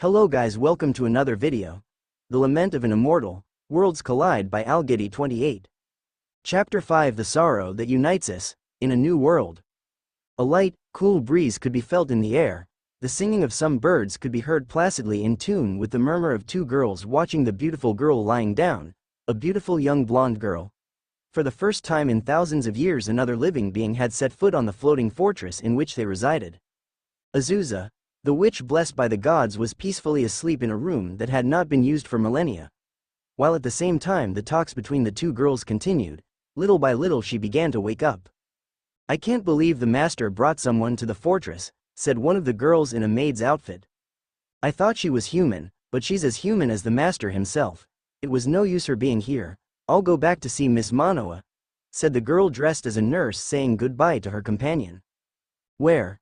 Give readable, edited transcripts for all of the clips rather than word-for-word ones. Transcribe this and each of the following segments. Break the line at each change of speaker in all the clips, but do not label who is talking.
Hello guys, welcome to another video. The Lament of an Immortal, Worlds Collide by Algiddy 28. Chapter 5, The Sorrow That Unites Us, in a New World. A light, cool breeze could be felt in the air. The singing of some birds could be heard placidly in tune with the murmur of two girls watching the beautiful girl lying down, a beautiful young blonde girl. For the first time in thousands of years another living being had set foot on the floating fortress in which they resided. Azusa, the witch blessed by the gods, was peacefully asleep in a room that had not been used for millennia. While at the same time the talks between the two girls continued, little by little she began to wake up. "I can't believe the master brought someone to the fortress," said one of the girls in a maid's outfit. "I thought she was human, but she's as human as the master himself. It was no use her being here. I'll go back to see Miss Manoa," said the girl dressed as a nurse, saying goodbye to her companion. Where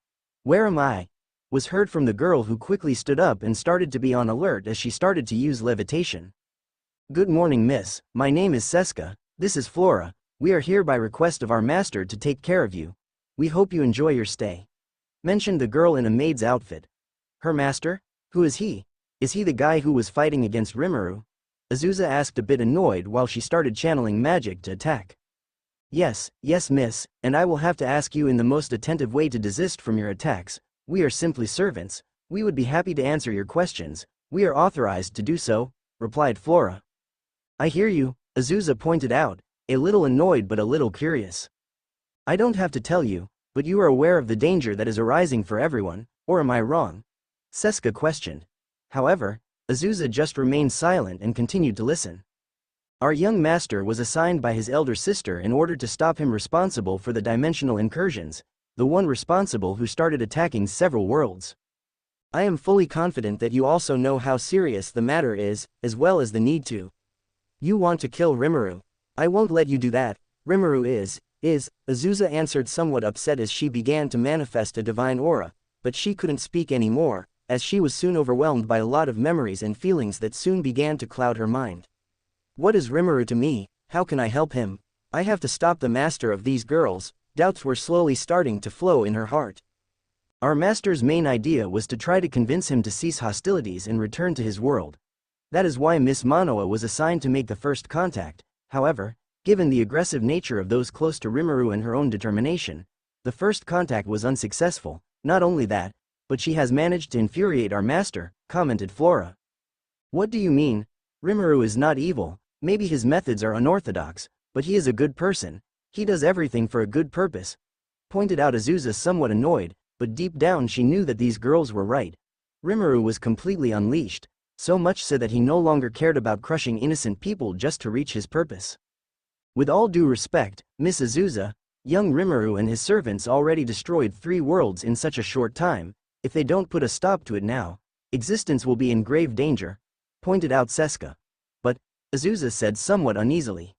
am I?" was heard from the girl, who quickly stood up and started to be on alert as she started to use levitation. "Good morning, miss. My name is Seska. This is Flora. We are here by request of our master to take care of you. We hope you enjoy your stay," mentioned the girl in a maid's outfit. "Her master? Who is he? Is he the guy who was fighting against Rimuru?" Azusa asked, a bit annoyed while she started channeling magic to attack. Yes, miss, and I will have to ask you in the most attentive way to desist from your attacks. We are simply servants. We would be happy to answer your questions. We are authorized to do so," replied Flora. "I hear you," Azusa pointed out, a little annoyed but a little curious. "I don't have to tell you, but you are aware of the danger that is arising for everyone, or am I wrong?" Seska questioned. However, Azusa just remained silent and continued to listen. "Our young master was assigned by his elder sister in order to stop him responsible for the dimensional incursions, the one responsible who started attacking several worlds. I am fully confident that you also know how serious the matter is, as well as the need to. You want to kill Rimuru. I won't let you do that. Rimuru is, Azusa answered, somewhat upset as she began to manifest a divine aura, but she couldn't speak anymore, as she was soon overwhelmed by a lot of memories and feelings that soon began to cloud her mind. "What is Rimuru to me? How can I help him? I have to stop the master of these girls." Doubts were slowly starting to flow in her heart. Our master's main idea was to try to convince him to cease hostilities and return to his world. That is why Miss Manoa was assigned to make the first contact. However, given the aggressive nature of those close to Rimuru and her own determination, the first contact was unsuccessful. Not only that, but she has managed to infuriate our master, commented Flora. "What do you mean? Rimuru is not evil. Maybe his methods are unorthodox, but he is a good person. He does everything for a good purpose," pointed out Azusa, somewhat annoyed, but deep down she knew that these girls were right. Rimuru was completely unleashed, so much so that he no longer cared about crushing innocent people just to reach his purpose. "With all due respect, Miss Azusa, young Rimuru and his servants already destroyed 3 worlds in such a short time. If they don't put a stop to it now, existence will be in grave danger," pointed out Seska. "But," Azusa said somewhat uneasily.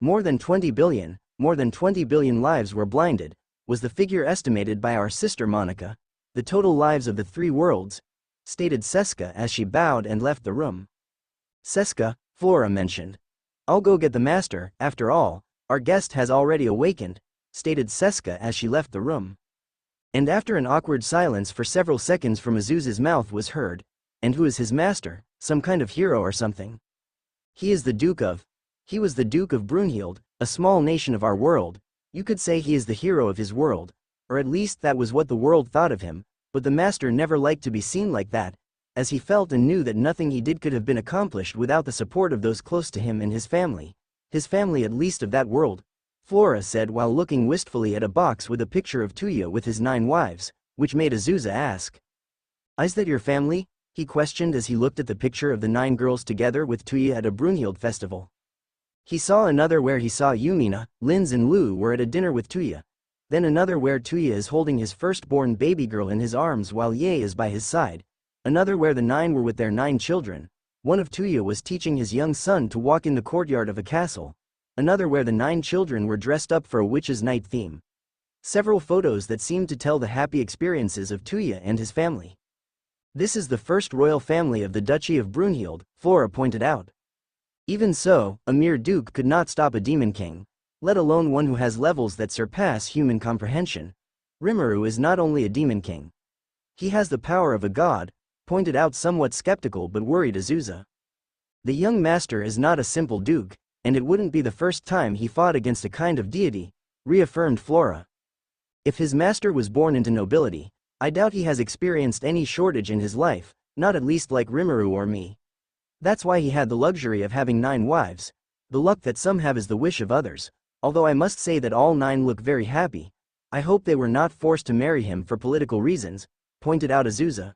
More than 20 billion lives were blinded, was the figure estimated by our sister Monica. "The total lives of the 3 worlds," stated Seska as she bowed and left the room. "Seska," Flora mentioned. "I'll go get the master. After all, our guest has already awakened," stated Seska as she left the room. And after an awkward silence for several seconds from Azusa's mouth was heard, "And who is his master? Some kind of hero or something?" He was the Duke of Brunhild, a small nation of our world. You could say he is the hero of his world, or at least that was what the world thought of him, but the master never liked to be seen like that, as he felt and knew that nothing he did could have been accomplished without the support of those close to him and his family at least of that world," Flora said while looking wistfully at a box with a picture of Toya with his 9 wives, which made Azusa ask. "Is that your family?" he questioned as he looked at the picture of the 9 girls together with Toya at a Brunhild festival. He saw another where he saw Yumina, Linz and Lu were at a dinner with Toya. Then another where Toya is holding his firstborn baby girl in his arms while Ye is by his side. Another where the 9 were with their 9 children. One of Toya was teaching his young son to walk in the courtyard of a castle. Another where the 9 children were dressed up for a witch's night theme. Several photos that seemed to tell the happy experiences of Toya and his family. "This is the first royal family of the Duchy of Brunhild," Flora pointed out. "Even so, a mere duke could not stop a demon king, let alone one who has levels that surpass human comprehension. Rimuru is not only a demon king. He has the power of a god," pointed out somewhat skeptical but worried Azusa. The young master is not a simple duke, and it wouldn't be the first time he fought against a kind of deity, reaffirmed Flora. If his master was born into nobility, I doubt he has experienced any shortage in his life, not at least like Rimuru or me. That's why he had the luxury of having 9 wives. The luck that some have is the wish of others, although I must say that all 9 look very happy. I hope they were not forced to marry him for political reasons, pointed out Azusa.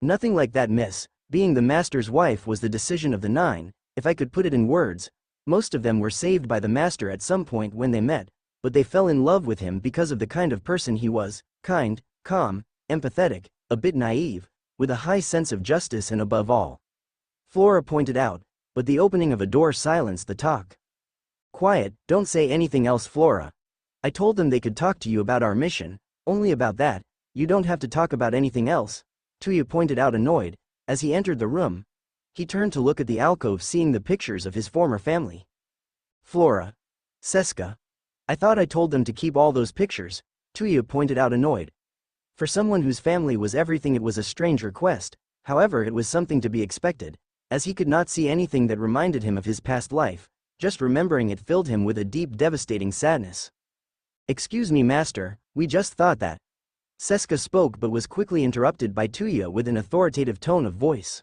Nothing like that, miss. Being the master's wife was the decision of the 9, if I could put it in words. Most of them were saved by the master at some point when they met, but they fell in love with him because of the kind of person he was, kind, calm, empathetic, a bit naive, with a high sense of justice and above all. Flora pointed out, but the opening of a door silenced the talk. Quiet, don't say anything else, Flora. I told them they could talk to you about our mission, only about that, you don't have to talk about anything else, Toya pointed out, annoyed. As he entered the room, he turned to look at the alcove, seeing the pictures of his former family. Flora. Seska. I thought I told them to keep all those pictures, Toya pointed out, annoyed. For someone whose family was everything, it was a strange request, however it was something to be expected, as he could not see anything that reminded him of his past life, just remembering it filled him with a deep, devastating sadness. Excuse me, master, we just thought that. Seska spoke but was quickly interrupted by Toya with an authoritative tone of voice.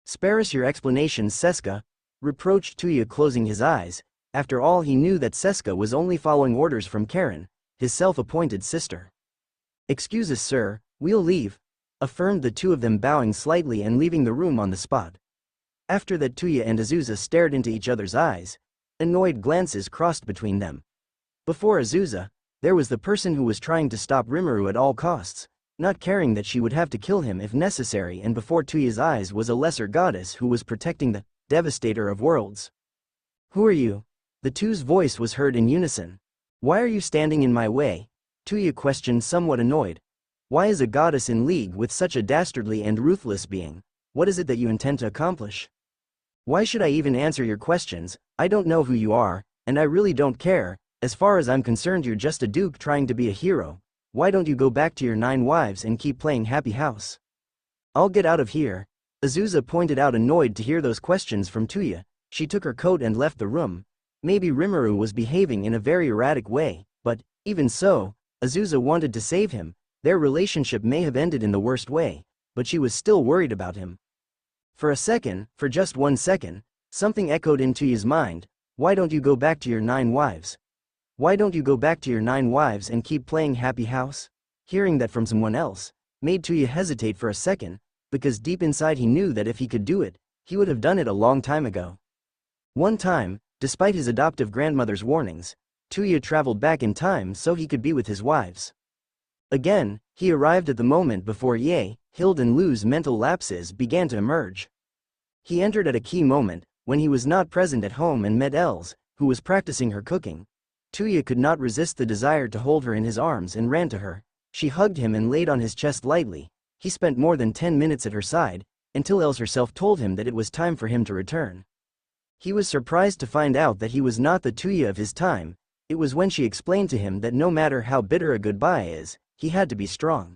Spare us your explanations, Seska, reproached Toya, closing his eyes. After all, he knew that Seska was only following orders from Karen, his self-appointed sister. Excuse us, sir, we'll leave, affirmed the two of them, bowing slightly and leaving the room on the spot. After that, Toya and Azusa stared into each other's eyes. Annoyed glances crossed between them. Before Azusa, there was the person who was trying to stop Rimuru at all costs, not caring that she would have to kill him if necessary, and before Toya's eyes was a lesser goddess who was protecting the devastator of worlds. Who are you? The two's voice was heard in unison. Why are you standing in my way? Toya questioned, somewhat annoyed. Why is a goddess in league with such a dastardly and ruthless being? What is it that you intend to accomplish? Why should I even answer your questions? I don't know who you are, and I really don't care. As far as I'm concerned, you're just a duke trying to be a hero. Why don't you go back to your 9 wives and keep playing happy house? I'll get out of here, Azusa pointed out, annoyed to hear those questions from Toya. She took her coat and left the room. Maybe Rimuru was behaving in a very erratic way, but, even so, Azusa wanted to save him. Their relationship may have ended in the worst way, but she was still worried about him. For a second, for just 1 second, something echoed in Toya's mind. Why don't you go back to your 9 wives? Why don't you go back to your 9 wives and keep playing happy house? Hearing that from someone else, made Toya hesitate for a second, because deep inside he knew that if he could do it, he would have done it a long time ago. One time, despite his adoptive grandmother's warnings, Toya traveled back in time so he could be with his wives. Again, he arrived at the moment before Hild and Lu's mental lapses began to emerge. He entered at a key moment, when he was not present at home, and met Els, who was practicing her cooking. Toya could not resist the desire to hold her in his arms and ran to her. She hugged him and laid on his chest lightly. He spent more than 10 minutes at her side, until Els herself told him that it was time for him to return. He was surprised to find out that he was not the Toya of his time. It was when she explained to him that no matter how bitter a goodbye is, he had to be strong.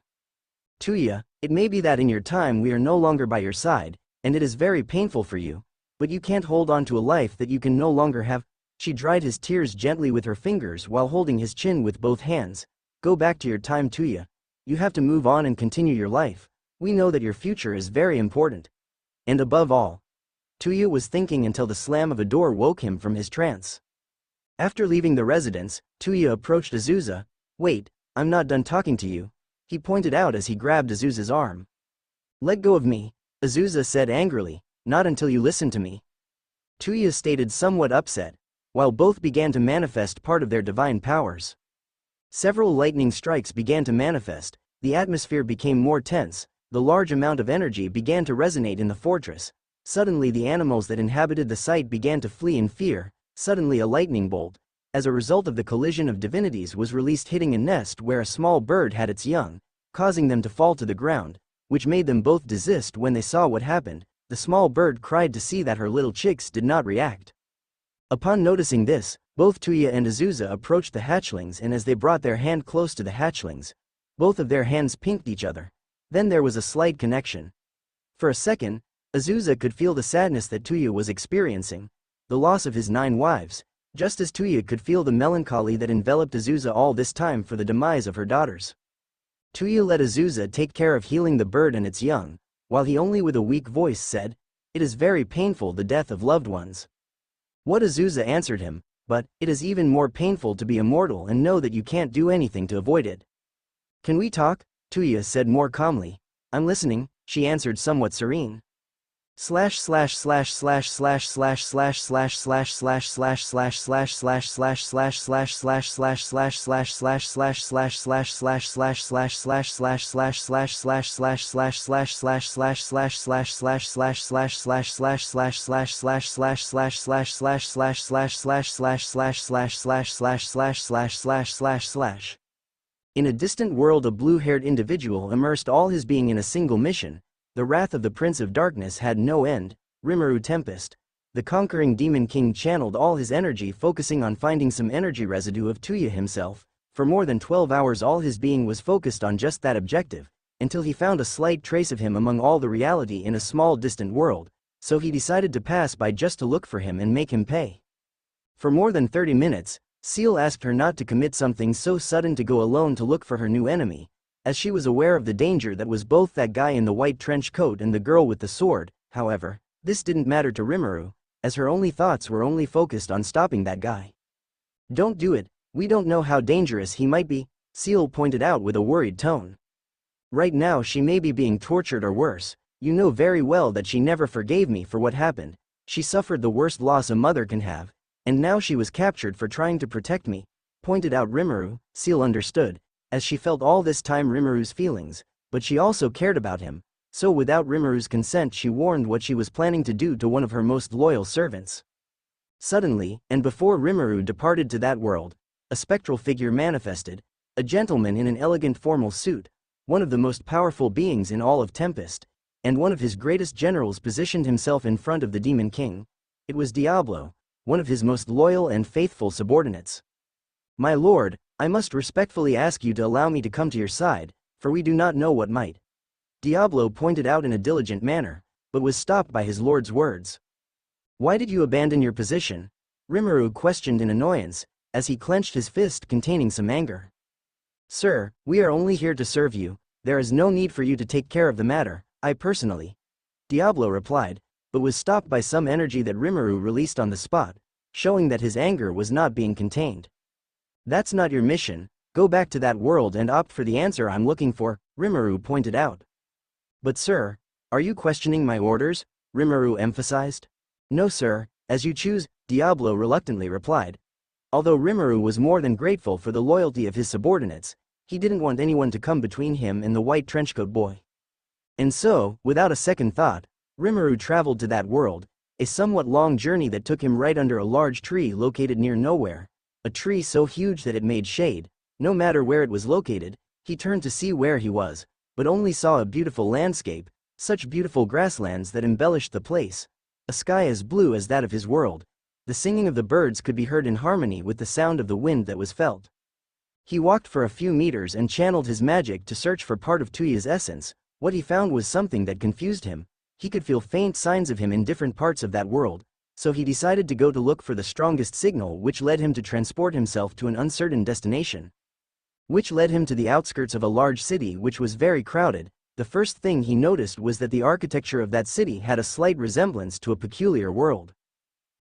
Toya, it may be that in your time we are no longer by your side, and it is very painful for you, but you can't hold on to a life that you can no longer have. She dried his tears gently with her fingers while holding his chin with both hands. Go back to your time, Toya. You have to move on and continue your life. We know that your future is very important. And above all, Toya was thinking until the slam of a door woke him from his trance. After leaving the residence, Toya approached Azusa. Wait, I'm not done talking to you, he pointed out as he grabbed Azusa's arm. Let go of me, Azusa said angrily. Not until you listen to me. Toya stated, somewhat upset, while both began to manifest part of their divine powers. Several lightning strikes began to manifest, the atmosphere became more tense, the large amount of energy began to resonate in the fortress. Suddenly the animals that inhabited the site began to flee in fear. Suddenly a lightning bolt, as a result of the collision of divinities, was released, hitting a nest where a small bird had its young, causing them to fall to the ground, which made them both desist. When they saw what happened, the small bird cried to see that her little chicks did not react. Upon noticing this, both Toya and Azusa approached the hatchlings, and as they brought their hand close to the hatchlings, both of their hands pinked each other. Then there was a slight connection. For a second, Azusa could feel the sadness that Toya was experiencing, the loss of his 9 wives, just as Toya could feel the melancholy that enveloped Azusa all this time for the demise of her daughters. Toya let Azusa take care of healing the bird and its young, while he only with a weak voice said, "It is very painful, the death of loved ones." What Azusa answered him, "But, it is even more painful to be immortal and know that you can't do anything to avoid it." "Can we talk?" Toya said more calmly. "I'm listening," she answered somewhat serene. In a distant world, a blue-haired individual immersed all his being in a single mission. The wrath of the Prince of Darkness had no end. Rimuru Tempest. The conquering demon king channeled all his energy focusing on finding some energy residue of Toya himself. For more than 12 hours all his being was focused on just that objective, until he found a slight trace of him among all the reality in a small distant world, so he decided to pass by just to look for him and make him pay. For more than 30 minutes, Seal asked her not to commit something so sudden to go alone to look for her new enemy, as she was aware of the danger that was both that guy in the white trench coat and the girl with the sword. However, this didn't matter to Rimuru, as her only thoughts were only focused on stopping that guy. "Don't do it, we don't know how dangerous he might be," Seal pointed out with a worried tone. "Right now she may be being tortured or worse. You know very well that she never forgave me for what happened. She suffered the worst loss a mother can have, and now she was captured for trying to protect me," pointed out Rimuru. Seal understood, as she felt all this time Rimuru's feelings, but she also cared about him, so without Rimuru's consent she warned what she was planning to do to one of her most loyal servants. Suddenly, and before Rimuru departed to that world, a spectral figure manifested, a gentleman in an elegant formal suit, one of the most powerful beings in all of Tempest, and one of his greatest generals positioned himself in front of the Demon King. It was Diablo, one of his most loyal and faithful subordinates. "My lord, I must respectfully ask you to allow me to come to your side, for we do not know what might." Diablo pointed out in a diligent manner, but was stopped by his lord's words. "Why did you abandon your position?" Rimuru questioned in annoyance, as he clenched his fist containing some anger. "Sir, we are only here to serve you, there is no need for you to take care of the matter, I personally," Diablo replied, but was stopped by some energy that Rimuru released on the spot, showing that his anger was not being contained. "That's not your mission, go back to that world and opt for the answer I'm looking for," Rimuru pointed out. "But sir, are you questioning my orders?" Rimuru emphasized. "No sir, as you choose," Diablo reluctantly replied. Although Rimuru was more than grateful for the loyalty of his subordinates, he didn't want anyone to come between him and the white trenchcoat boy. And so, without a second thought, Rimuru traveled to that world, a somewhat long journey that took him right under a large tree located near nowhere. A tree so huge that it made shade, no matter where it was located. He turned to see where he was, but only saw a beautiful landscape, such beautiful grasslands that embellished the place, a sky as blue as that of his world. The singing of the birds could be heard in harmony with the sound of the wind that was felt. He walked for a few meters and channeled his magic to search for part of Toya's essence. What he found was something that confused him. He could feel faint signs of him in different parts of that world, so he decided to go to look for the strongest signal, which led him to transport himself to an uncertain destination, which led him to the outskirts of a large city which was very crowded. The first thing he noticed was that the architecture of that city had a slight resemblance to a peculiar world.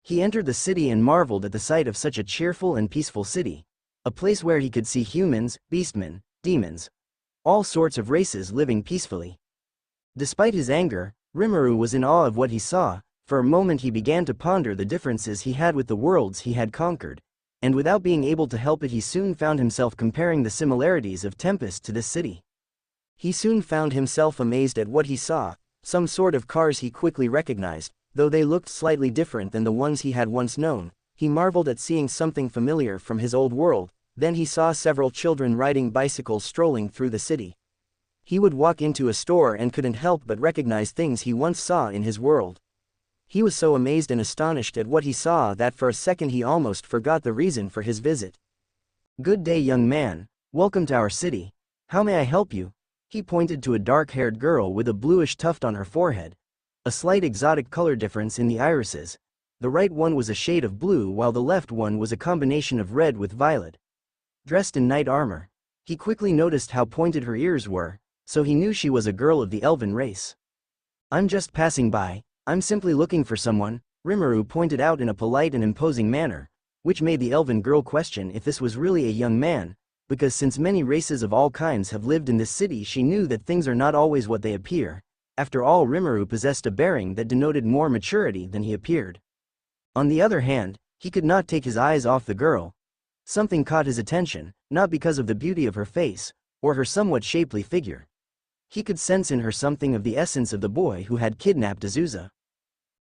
He entered the city and marveled at the sight of such a cheerful and peaceful city, a place where he could see humans, beastmen, demons, all sorts of races living peacefully. Despite his anger, Rimuru was in awe of what he saw. For a moment he began to ponder the differences he had with the worlds he had conquered, and without being able to help it he soon found himself comparing the similarities of Tempest to this city. He soon found himself amazed at what he saw. Some sort of cars he quickly recognized, though they looked slightly different than the ones he had once known. He marveled at seeing something familiar from his old world. Then he saw several children riding bicycles strolling through the city. He would walk into a store and couldn't help but recognize things he once saw in his world. He was so amazed and astonished at what he saw that for a second he almost forgot the reason for his visit. "Good day, young man. Welcome to our city. How may I help you?" He pointed to a dark-haired girl with a bluish tuft on her forehead. A slight exotic color difference in the irises. The right one was a shade of blue while the left one was a combination of red with violet. Dressed in knight armor. He quickly noticed how pointed her ears were, so he knew she was a girl of the elven race. "I'm just passing by, I'm simply looking for someone," Rimuru pointed out in a polite and imposing manner, which made the elven girl question if this was really a young man, because since many races of all kinds have lived in this city she knew that things are not always what they appear. After all, Rimuru possessed a bearing that denoted more maturity than he appeared. On the other hand, he could not take his eyes off the girl. Something caught his attention, not because of the beauty of her face, or her somewhat shapely figure. He could sense in her something of the essence of the boy who had kidnapped Azusa.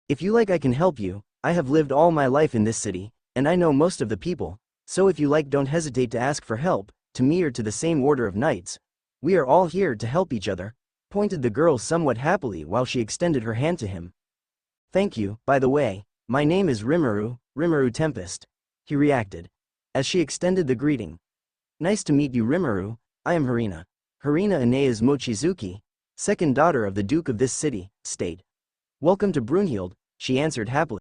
"If you like, I can help you. I have lived all my life in this city, and I know most of the people, so if you like, don't hesitate to ask for help, to me or to the same order of knights. We are all here to help each other," pointed the girl somewhat happily while she extended her hand to him. "Thank you, by the way, my name is Rimuru, Rimuru Tempest," he reacted, as she extended the greeting. "Nice to meet you, Rimuru. I am Harina. Harina Inaeus Mochizuki, second daughter of the Duke of this city, state." "Welcome to Brunhild," she answered happily.